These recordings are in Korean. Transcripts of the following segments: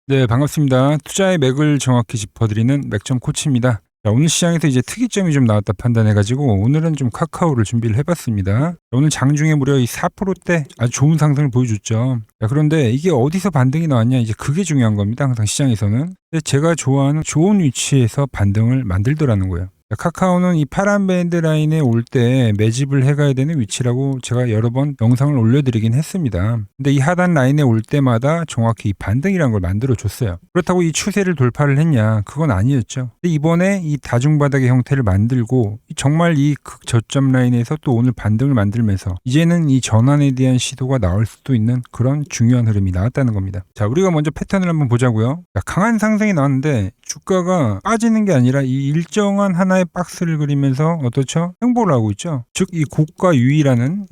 네, 반갑습니다. 투자의 맥을 정확히 짚어드리는 맥점 코치입니다. 자, 오늘 시장에서 이제 특이점이 좀 나왔다 판단해가지고 오늘은 좀 카카오를 준비를 해봤습니다. 오늘 장중에 무려 이 4%대 아주 좋은 상승을 보여줬죠. 자, 그런데 이게 어디서 반등이 나왔냐, 이제 그게 중요한 겁니다. 항상 시장에서는. 근데 제가 좋아하는 좋은 위치에서 반등을 만들더라는 거예요. 카카오는 이 파란 밴드 라인에 올 때 매집을 해가야 되는 위치라고 제가 여러 번 영상을 올려드리긴 했습니다. 근데 이 하단 라인에 올 때마다 정확히 이 반등이라는 걸 만들어 줬어요. 그렇다고 이 추세를 돌파를 했냐? 그건 아니었죠. 근데 이번에 이 다중바닥의 형태를 만들고 정말 이 극저점 라인에서 또 오늘 반등을 만들면서 이제는 이 전환에 대한 시도가 나올 수도 있는 그런 중요한 흐름이 나왔다는 겁니다. 자, 우리가 먼저 패턴을 한번 보자고요. 자, 강한 상승이 나왔는데 주가가 빠지는 게 아니라 이 일정한 하나의 박스를 그리면서 어떻죠? 횡보를 하고 있죠. 즉 이 고가 유의라는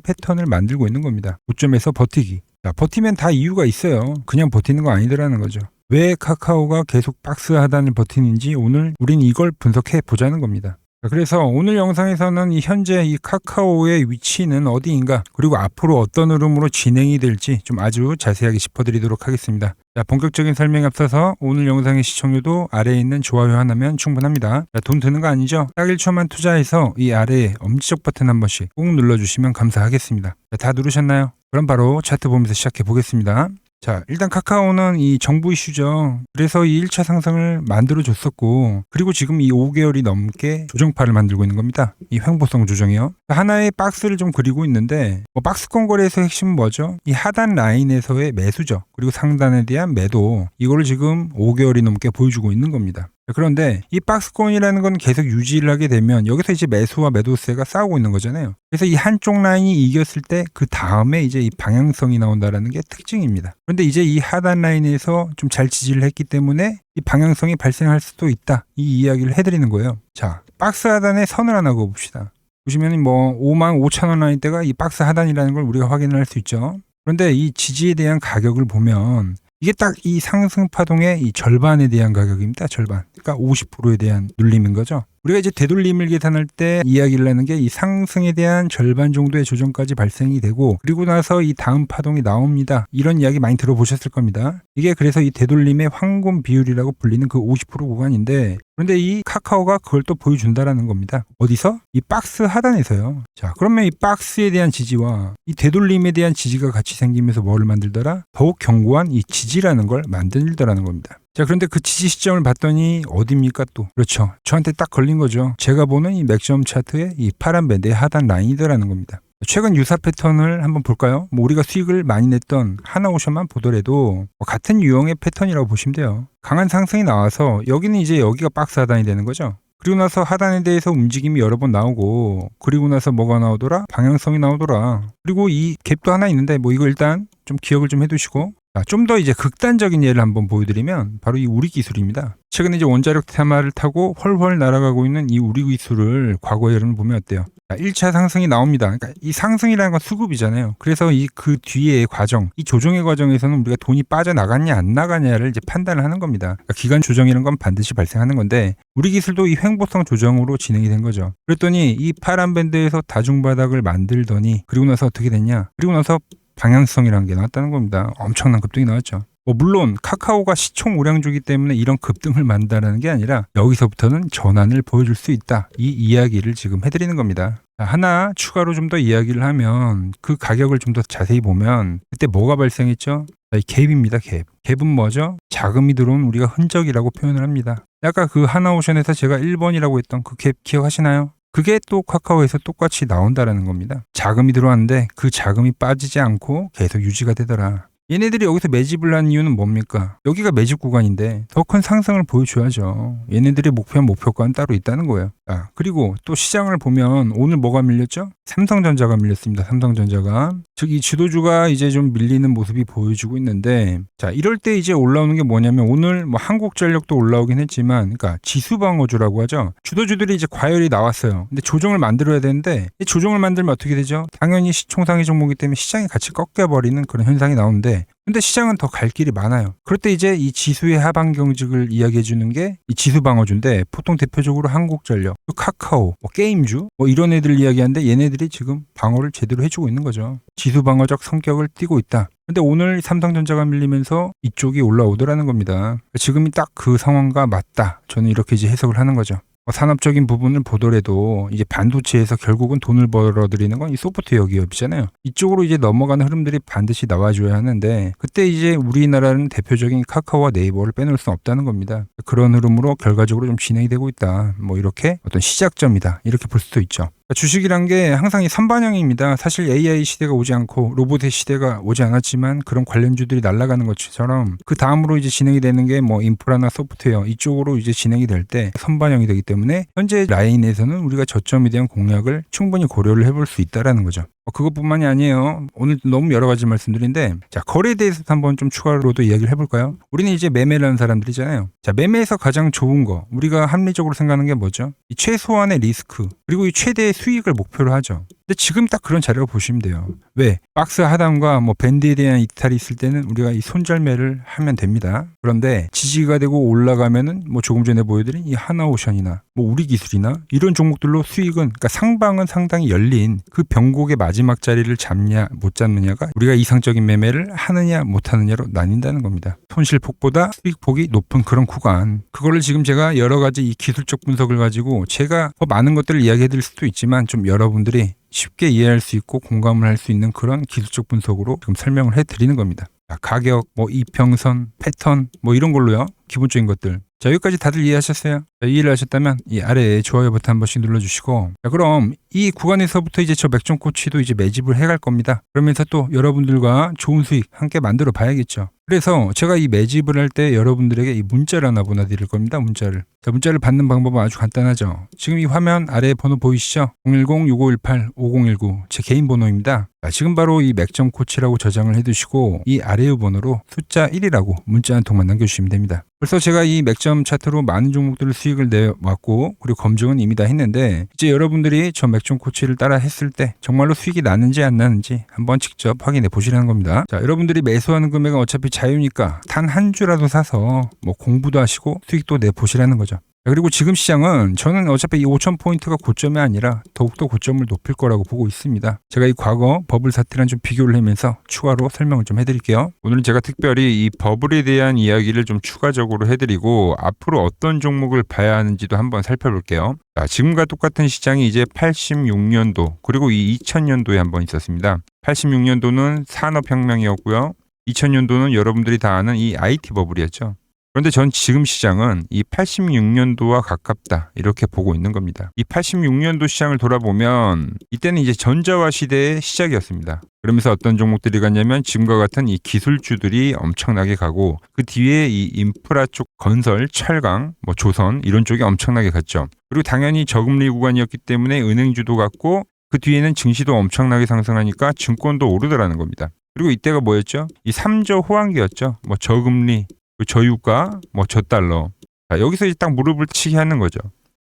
패턴을 만들고 있는 겁니다. 고점에서 버티기. 자, 버티면 다 이유가 있어요. 그냥 버티는 거 아니더라는 거죠. 왜 카카오가 계속 박스 하단을 버티는지 오늘 우린 이걸 분석해 보자는 겁니다. 그래서 오늘 영상에서는 이 현재 이 카카오의 위치는 어디인가, 그리고 앞으로 어떤 흐름으로 진행이 될지 좀 아주 자세하게 짚어드리도록 하겠습니다. 자, 본격적인 설명에 앞서서 오늘 영상의 시청률도 아래에 있는 좋아요 하나면 충분합니다. 자, 돈 드는 거 아니죠? 딱 1초만 투자해서 이 아래에 엄지척 버튼 한 번씩 꼭 눌러주시면 감사하겠습니다. 자, 다 누르셨나요? 그럼 바로 차트 보면서 시작해 보겠습니다. 자, 일단 카카오는 이 정부 이슈죠. 그래서 이 1차 상승을 만들어 줬었고, 그리고 지금 이 5개월이 넘게 조정파를 만들고 있는 겁니다. 이 횡보성 조정이요. 하나의 박스를 좀 그리고 있는데, 박스권 거래에서 핵심은 뭐죠? 이 하단 라인에서의 매수죠. 그리고 상단에 대한 매도. 이거를 지금 5개월이 넘게 보여주고 있는 겁니다. 그런데 이 박스권이라는 건 계속 유지를 하게 되면 여기서 이제 매수와 매도세가 싸우고 있는 거잖아요. 그래서 이 한쪽 라인이 이겼을 때 그 다음에 이제 이 방향성이 나온다라는 게 특징입니다. 그런데 이제 이 하단 라인에서 좀 잘 지지를 했기 때문에 이 방향성이 발생할 수도 있다. 이 이야기를 해드리는 거예요. 자, 박스 하단에 선을 하나 그어봅시다. 보시면 뭐 55,000원 라인 때가 이 박스 하단이라는 걸 우리가 확인을 할 수 있죠. 그런데 이 지지에 대한 가격을 보면 이게 딱 이 상승 파동의 이 절반에 대한 가격입니다. 절반. 그러니까 50%에 대한 눌림인 거죠. 우리가 이제 되돌림을 계산할 때 이야기를 하는 게 이 상승에 대한 절반 정도의 조정까지 발생이 되고, 그리고 나서 이 다음 파동이 나옵니다. 이런 이야기 많이 들어보셨을 겁니다. 이게 그래서 이 되돌림의 황금 비율이라고 불리는 그 50% 구간인데, 그런데 이 카카오가 그걸 또 보여준다라는 겁니다. 어디서? 이 박스 하단에서요. 자, 그러면 이 박스에 대한 지지와 이 되돌림에 대한 지지가 같이 생기면서 뭐를 만들더라? 더욱 견고한 이 지지라는 걸 만들더라는 겁니다. 자, 그런데 그 지지 시점을 봤더니 어디입니까 또? 그렇죠. 저한테 딱 걸린 거죠. 제가 보는 이 맥점 차트의 이 파란 밴드의 하단 라인이더라는 겁니다. 최근 유사 패턴을 한번 볼까요? 뭐 우리가 수익을 많이 냈던 하나오션만 보더라도 같은 유형의 패턴이라고 보시면 돼요. 강한 상승이 나와서 여기는 이제 여기가 박스 하단이 되는 거죠. 그리고 나서 하단에 대해서 움직임이 여러 번 나오고, 그리고 나서 뭐가 나오더라? 방향성이 나오더라. 그리고 이 갭도 하나 있는데 뭐 이거 일단 좀 기억을 좀 해두시고, 좀 더 이제 극단적인 예를 한번 보여드리면 바로 이 우리 기술입니다. 최근에 이제 원자력 테마를 타고 훨훨 날아가고 있는 이 우리 기술을 과거의 흐름을 보면 어때요? 1차 상승이 나옵니다. 그러니까 이 상승이라는 건 수급이잖아요. 그래서 이 그 뒤의 과정, 이 조정의 과정에서는 우리가 돈이 빠져나갔냐 안 나가냐를 이제 판단을 하는 겁니다. 그러니까 기간 조정이라는 건 반드시 발생하는 건데, 우리 기술도 이 횡보성 조정으로 진행이 된 거죠. 그랬더니 이 파란 밴드에서 다중바닥을 만들더니, 그리고 나서 어떻게 됐냐? 그리고 나서 방향성이라는 게 나왔다는 겁니다. 엄청난 급등이 나왔죠. 물론 카카오가 시총 우량주기 때문에 이런 급등을 만든다는 게 아니라 여기서부터는 전환을 보여줄 수 있다. 이 이야기를 지금 해드리는 겁니다. 하나 추가로 좀 더 이야기를 하면, 그 가격을 좀 더 자세히 보면 그때 뭐가 발생했죠? 이 갭입니다. 갭. 갭은 뭐죠? 자금이 들어온 우리가 흔적이라고 표현을 합니다. 아까 그 하나오션에서 제가 1번이라고 했던 그 갭 기억하시나요? 그게 또 카카오에서 똑같이 나온다라는 겁니다. 자금이 들어왔는데 그 자금이 빠지지 않고 계속 유지가 되더라. 얘네들이 여기서 매집을 한 이유는 뭡니까? 여기가 매집 구간인데 더 큰 상승을 보여줘야죠. 얘네들의 목표가는 따로 있다는 거예요. 그리고 또 시장을 보면 오늘 뭐가 밀렸죠? 삼성전자가 밀렸습니다. 삼성전자가. 즉 이 지도주가 이제 좀 밀리는 모습이 보여주고 있는데, 자, 이럴 때 이제 올라오는 게 뭐냐면, 오늘 뭐 한국전력도 올라오긴 했지만, 그러니까 지수방어주라고 하죠. 주도주들이 이제 과열이 나왔어요. 근데 조정을 만들어야 되는데, 이 조정을 만들면 어떻게 되죠? 당연히 시총상위 종목이기 때문에 시장이 같이 꺾여버리는 그런 현상이 나오는데, 있는데 근데 시장은 더 갈 길이 많아요. 그럴 때 이제 이 지수의 하방 경직을 이야기해 주는 게 이 지수 방어주인데 보통 대표적으로 한국전력, 카카오, 게임주 이런 애들 이야기하는데 얘네들이 지금 방어를 제대로 해주고 있는 거죠. 지수 방어적 성격을 띠고 있다. 근데 오늘 삼성전자가 밀리면서 이쪽이 올라오더라는 겁니다. 지금이 딱 그 상황과 맞다. 저는 이렇게 이제 해석을 하는 거죠. 산업적인 부분을 보더라도 이제 반도체에서 결국은 돈을 벌어들이는 건 이 소프트웨어 기업이잖아요. 이쪽으로 이제 넘어가는 흐름들이 반드시 나와줘야 하는데 그때 이제 우리나라는 대표적인 카카오와 네이버를 빼놓을 수 없다는 겁니다. 그런 흐름으로 결과적으로 좀 진행이 되고 있다. 이렇게 어떤 시작점이다. 이렇게 볼 수도 있죠. 주식이란 게 항상 이 선반영입니다. 사실 AI 시대가 오지 않고 로봇의 시대가 오지 않았지만 그런 관련주들이 날아가는 것처럼 그 다음으로 이제 진행이 되는 게 인프라나 소프트웨어 이쪽으로 이제 진행이 될 때 선반영이 되기 때문에 현재 라인에서는 우리가 저점에 대한 공략을 충분히 고려를 해볼 수 있다라는 거죠. 그것뿐만이 아니에요. 오늘 너무 여러 가지 말씀드린데 자 거래에 대해서 한번 좀 추가로도 이야기를 해볼까요? 우리는 이제 매매를 하는 사람들이잖아요. 자 매매에서 가장 좋은 거 우리가 합리적으로 생각하는 게 뭐죠? 이 최소한의 리스크 그리고 이 최대의 수익을 목표로 하죠. 근데 지금 딱 그런 자료가 보시면 돼요. 왜? 박스 하단과 밴드에 대한 이탈이 있을 때는 우리가 이 손절매를 하면 됩니다. 그런데 지지가 되고 올라가면은 조금 전에 보여드린 이 하나오션이나 우리기술이나 이런 종목들로 수익은 그러니까 상방은 상당히 열린 그 변곡의 마지막 자리를 잡냐 못 잡느냐가 우리가 이상적인 매매를 하느냐 못 하느냐로 나뉜다는 겁니다. 손실폭보다 수익폭이 높은 그런 구간 그거를 지금 제가 여러 가지 이 기술적 분석을 가지고 제가 더 많은 것들을 이야기해 드릴 수도 있지만 좀 여러분들이 쉽게 이해할 수 있고 공감을 할 수 있는 그런 기술적 분석으로 지금 설명을 해드리는 겁니다. 가격, 이평선, 패턴 이런 걸로요. 기본적인 것들. 자 여기까지 다들 이해하셨어요? 자, 이해를 하셨다면 이 아래에 좋아요 버튼 한 번씩 눌러주시고 자 그럼 이 구간에서부터 이제 저 맥점 코치도 이제 매집을 해갈 겁니다. 그러면서 또 여러분들과 좋은 수익 함께 만들어 봐야겠죠. 그래서 제가 이 매집을 할 때 여러분들에게 이 문자를 하나 보내드릴 겁니다. 문자를. 자, 문자를 받는 방법은 아주 간단하죠. 지금 이 화면 아래에 번호 보이시죠? 010-6518-5019 제 개인 번호입니다. 자, 지금 바로 이 맥점 코치라고 저장을 해두시고 이 아래의 번호로 숫자 1이라고 문자 한 통만 남겨주시면 됩니다. 벌써 제가 이 맥점 차트로 많은 종목들을 수익을 내왔고 그리고 검증은 이미 다 했는데 이제 여러분들이 저 맥점 코치를 따라 했을 때 정말로 수익이 나는지 안 나는지 한번 직접 확인해 보시라는 겁니다. 자 여러분들이 매수하는 금액은 어차피 자유니까 단 한 주라도 사서 공부도 하시고 수익도 내보시라는 거죠. 그리고 지금 시장은 저는 어차피 이 5,000포인트가 고점이 아니라 더욱더 고점을 높일 거라고 보고 있습니다. 제가 이 과거 버블 사태랑 좀 비교를 하면서 추가로 설명을 좀 해드릴게요. 오늘은 제가 특별히 이 버블에 대한 이야기를 좀 추가적으로 해드리고 앞으로 어떤 종목을 봐야 하는지도 한번 살펴볼게요. 자, 지금과 똑같은 시장이 이제 86년도 그리고 이 2000년도에 한번 있었습니다. 86년도는 산업혁명이었고요. 2000년도는 여러분들이 다 아는 이 IT 버블이었죠. 그런데 전 지금 시장은 이 86년도와 가깝다 이렇게 보고 있는 겁니다. 이 86년도 시장을 돌아보면 이때는 이제 전자화 시대의 시작이었습니다. 그러면서 어떤 종목들이 갔냐면 지금과 같은 이 기술주들이 엄청나게 가고 그 뒤에 이 인프라 쪽 건설, 철강, 조선 이런 쪽이 엄청나게 갔죠. 그리고 당연히 저금리 구간이었기 때문에 은행주도 갔고 그 뒤에는 증시도 엄청나게 상승하니까 증권도 오르더라는 겁니다. 그리고 이때가 뭐였죠? 이 3조 호황기였죠. 저금리, 저유가, 저달러. 자, 여기서 이제 딱 무릎을 치게 하는 거죠.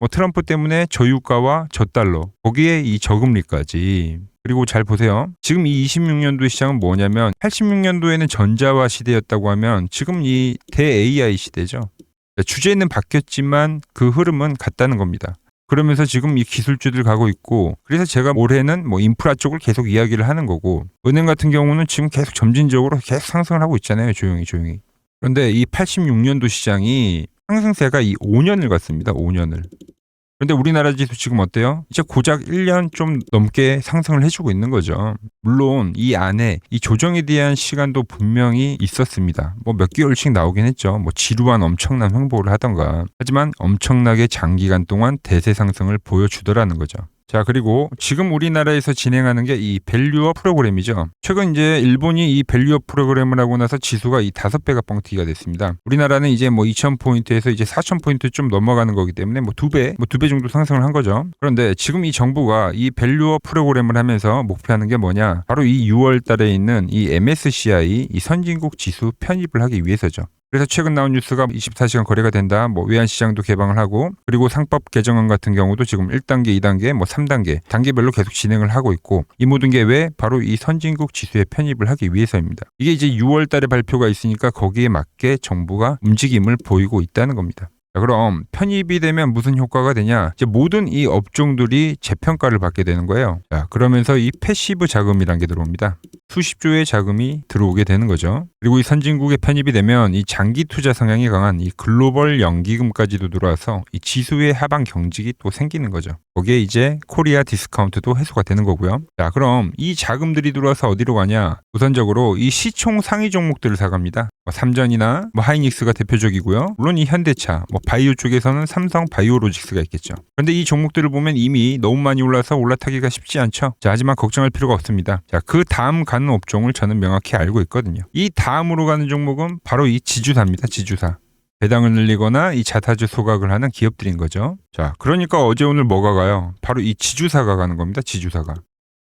트럼프 때문에 저유가와 저달러, 거기에 이 저금리까지. 그리고 잘 보세요. 지금 이 26년도 시장은 뭐냐면 86년도에는 전자화 시대였다고 하면 지금 이 대-AI 시대죠. 주제는 바뀌었지만 그 흐름은 같다는 겁니다. 그러면서 지금 이 기술주들 가고 있고 그래서 제가 올해는 인프라 쪽을 계속 이야기를 하는 거고 은행 같은 경우는 지금 계속 점진적으로 계속 상승을 하고 있잖아요. 조용히. 그런데 이 86년도 시장이 상승세가 이 5년을 갔습니다. 5년을. 그런데 우리나라 지수 지금 어때요? 이제 고작 1년 좀 넘게 상승을 해주고 있는 거죠. 물론 이 안에 이 조정에 대한 시간도 분명히 있었습니다. 몇 개월씩 나오긴 했죠. 지루한 엄청난 횡보를 하던가. 하지만 엄청나게 장기간 동안 대세 상승을 보여주더라는 거죠. 자, 그리고 지금 우리나라에서 진행하는 게 이 밸류업 프로그램이죠. 최근 이제 일본이 이 밸류업 프로그램을 하고 나서 지수가 이 5배가 뻥튀기가 됐습니다. 우리나라는 이제 2,000포인트에서 이제 4,000포인트 좀 넘어가는 거기 때문에 2배 정도 상승을 한 거죠. 그런데 지금 이 정부가 이 밸류업 프로그램을 하면서 목표하는 게 뭐냐? 바로 이 6월 달에 있는 이 MSCI 이 선진국 지수 편입을 하기 위해서죠. 그래서 최근 나온 뉴스가 24시간 거래가 된다. 뭐 외환시장도 개방을 하고 그리고 상법 개정안 같은 경우도 지금 1단계, 2단계, 뭐 3단계 단계별로 계속 진행을 하고 있고 이 모든 게 왜? 바로 이 선진국 지수에 편입을 하기 위해서입니다. 이게 이제 6월 달에 발표가 있으니까 거기에 맞게 정부가 움직임을 보이고 있다는 겁니다. 자, 그럼 편입이 되면 무슨 효과가 되냐? 이제 모든 이 업종들이 재평가를 받게 되는 거예요. 자, 그러면서 이 패시브 자금이란 게 들어옵니다. 수십조의 자금이 들어오게 되는 거죠. 그리고 이 선진국에 편입이 되면 이 장기 투자 성향이 강한 이 글로벌 연기금까지도 들어와서 이 지수의 하방 경직이 또 생기는 거죠. 거기에 이제 코리아 디스카운트도 해소가 되는 거고요. 자, 그럼 이 자금들이 들어와서 어디로 가냐? 우선적으로 이 시총 상위 종목들을 사갑니다. 삼전이나 하이닉스가 대표적이고요. 물론 이 현대차, 바이오 쪽에서는 삼성 바이오로직스가 있겠죠. 그런데 이 종목들을 보면 이미 너무 많이 올라서 올라타기가 쉽지 않죠. 자, 하지만 걱정할 필요가 없습니다. 자, 그 다음 가는 업종을 저는 명확히 알고 있거든요. 이 다음으로 가는 종목은 바로 이 지주사입니다. 지주사. 배당을 늘리거나 이 자사주 소각을 하는 기업들인 거죠. 자, 그러니까 어제 오늘 뭐가 가요? 바로 이 지주사가 가는 겁니다. 지주사가.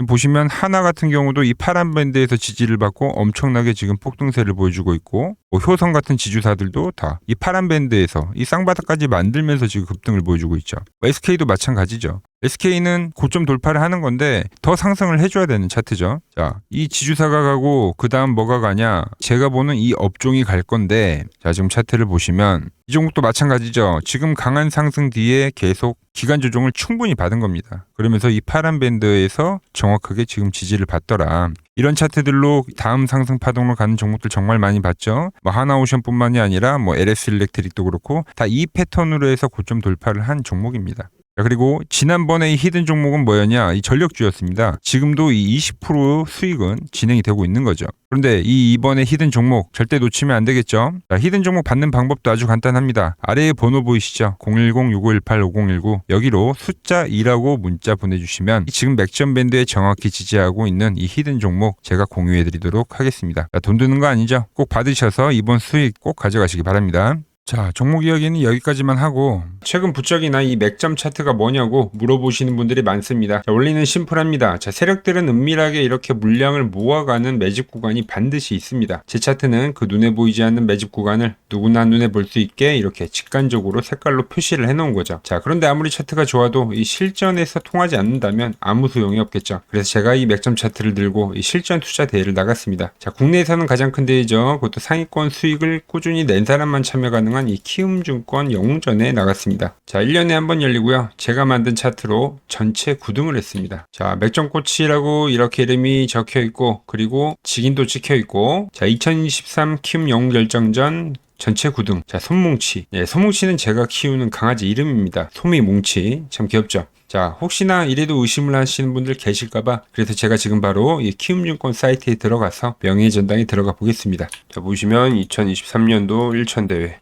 보시면 하나 같은 경우도 이 파란 밴드에서 지지를 받고 엄청나게 지금 폭등세를 보여주고 있고 효성 같은 지주사들도 다 이 파란 밴드에서 이 쌍바닥까지 만들면서 지금 급등을 보여주고 있죠. SK도 마찬가지죠. SK는 고점 돌파를 하는 건데 더 상승을 해줘야 되는 차트죠. 자, 이 지주사가 가고 그 다음 뭐가 가냐? 제가 보는 이 업종이 갈 건데 자, 지금 차트를 보시면 이 종목도 마찬가지죠. 지금 강한 상승 뒤에 계속 기간 조정을 충분히 받은 겁니다. 그러면서 이 파란 밴드에서 정확하게 지금 지지를 받더라. 이런 차트들로 다음 상승 파동으로 가는 종목들 정말 많이 봤죠. 하나오션뿐만이 아니라 LS 일렉트릭도 그렇고 다 이 패턴으로 해서 고점 돌파를 한 종목입니다. 자, 그리고 지난번에 이 히든 종목은 뭐였냐? 이 전력주였습니다. 지금도 이 20% 수익은 진행이 되고 있는 거죠. 그런데 이번에 히든 종목 절대 놓치면 안 되겠죠? 자, 히든 종목 받는 방법도 아주 간단합니다. 아래에 번호 보이시죠? 010-6518-5019 여기로 숫자 2라고 문자 보내주시면 지금 맥점 밴드에 정확히 지지하고 있는 이 히든 종목 제가 공유해드리도록 하겠습니다. 자, 돈 드는 거 아니죠? 꼭 받으셔서 이번 수익 꼭 가져가시기 바랍니다. 자, 종목 이야기는 여기까지만 하고 최근 부쩍이나 이 맥점 차트가 뭐냐고 물어보시는 분들이 많습니다. 자, 원리는 심플합니다. 자, 세력들은 은밀하게 이렇게 물량을 모아가는 매집 구간이 반드시 있습니다. 제 차트는 그 눈에 보이지 않는 매집 구간을 누구나 눈에 볼 수 있게 이렇게 직관적으로 색깔로 표시를 해놓은 거죠. 자, 그런데 아무리 차트가 좋아도 이 실전에서 통하지 않는다면 아무 소용이 없겠죠. 그래서 제가 이 맥점 차트를 들고 이 실전 투자 대회를 나갔습니다. 자, 국내에서는 가장 큰 대회죠. 그것도 상위권 수익을 꾸준히 낸 사람만 참여 가능한 이 키움증권 영웅전에 나갔습니다. 자, 1년에 한 번 열리고요. 제가 만든 차트로 전체 9등을 했습니다. 자, 맥점코치라고 이렇게 이름이 적혀 있고 그리고 직인도 찍혀 있고 자, 2023 키움 영웅 결정전 전체 9등. 자, 솜뭉치. 네, 솜뭉치는 제가 키우는 강아지 이름입니다. 솜이뭉치. 참 귀엽죠? 자, 혹시나 이래도 의심을 하시는 분들 계실까봐 그래서 제가 지금 바로 이 키움증권 사이트에 들어가서 명예의 전당에 들어가 보겠습니다. 자, 보시면 2023년도 1천대회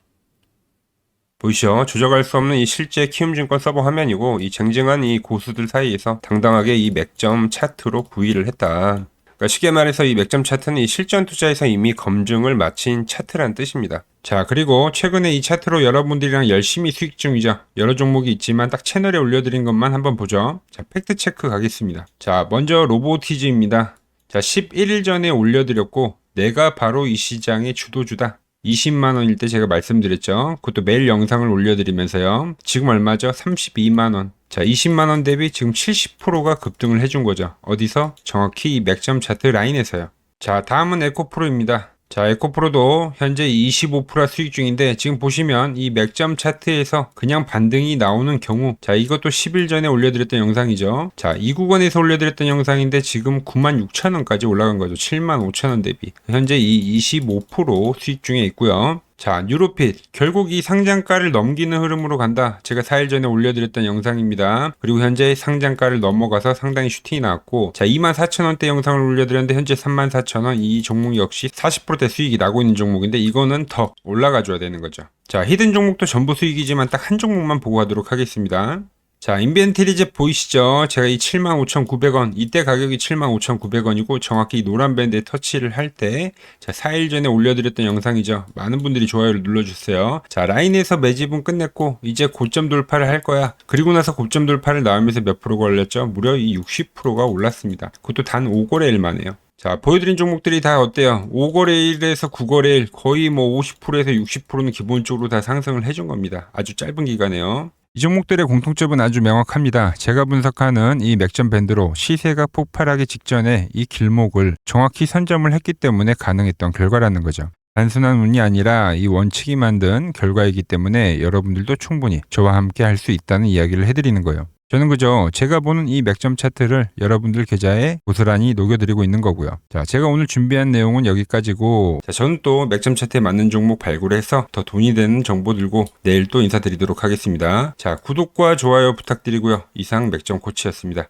보이시죠? 조작할 수 없는 이 실제 키움증권 서버 화면이고 이 쟁쟁한 이 고수들 사이에서 당당하게 이 맥점 차트로 구위를 했다. 그러니까 쉽게 말해서 이 맥점 차트는 이 실전 투자에서 이미 검증을 마친 차트란 뜻입니다. 자, 그리고 최근에 이 차트로 여러분들이랑 열심히 수익 중이죠. 여러 종목이 있지만 딱 채널에 올려드린 것만 한번 보죠. 자, 팩트체크 가겠습니다. 자, 먼저 로보티즈입니다. 자, 11일 전에 올려드렸고 내가 바로 이 시장의 주도주다. 20만원일 때 제가 말씀드렸죠. 그것도 매일 영상을 올려드리면서요. 지금 얼마죠? 32만원. 자, 20만원 대비 지금 70%가 급등을 해준 거죠. 어디서? 정확히 이 맥점 차트 라인에서요. 자, 다음은 에코프로입니다. 자, 에코프로도 현재 25% 수익 중인데 지금 보시면 이 맥점 차트에서 그냥 반등이 나오는 경우 자, 이것도 10일 전에 올려드렸던 영상이죠. 자, 이 구간에서 올려드렸던 영상인데 지금 96,000원까지 올라간 거죠. 75,000원 대비. 현재 이 25% 수익 중에 있고요. 자, 뉴로핏 결국 이 상장가를 넘기는 흐름으로 간다. 제가 4일 전에 올려드렸던 영상입니다. 그리고 현재 상장가를 넘어가서 상당히 슈팅이 나왔고 자, 24,000원대 영상을 올려드렸는데 현재 34,000원 이 종목 역시 40%대 수익이 나고 있는 종목인데 이거는 더 올라가줘야 되는 거죠. 자, 히든 종목도 전부 수익이지만 딱 한 종목만 보고 가도록 하겠습니다. 자, 인벤트리즈 보이시죠? 제가 이 75,900원, 이때 가격이 75,900원이고 정확히 이 노란 밴드에 터치를 할 때 자, 4일 전에 올려드렸던 영상이죠. 많은 분들이 좋아요를 눌러주세요. 자, 라인에서 매집은 끝냈고 이제 고점 돌파를 할 거야. 그리고 나서 고점 돌파를 나오면서 몇 프로가 올랐죠? 무려 이 60%가 올랐습니다. 그것도 단 5거래일 만에요. 자, 보여드린 종목들이 다 어때요? 5거래일에서 9거래일 거의 뭐 50%에서 60%는 기본적으로 다 상승을 해준 겁니다. 아주 짧은 기간에요. 이 종목들의 공통점은 아주 명확합니다. 제가 분석하는 이 맥점 밴드로 시세가 폭발하기 직전에 이 길목을 정확히 선점을 했기 때문에 가능했던 결과라는 거죠. 단순한 운이 아니라 이 원칙이 만든 결과이기 때문에 여러분들도 충분히 저와 함께 할 수 있다는 이야기를 해드리는 거예요. 저는 그저 제가 보는 이 맥점 차트를 여러분들 계좌에 고스란히 녹여드리고 있는 거고요. 자, 제가 오늘 준비한 내용은 여기까지고, 자, 저는 또 맥점 차트에 맞는 종목 발굴해서 더 돈이 되는 정보 들고 내일 또 인사드리도록 하겠습니다. 자, 구독과 좋아요 부탁드리고요. 이상 맥점 코치였습니다.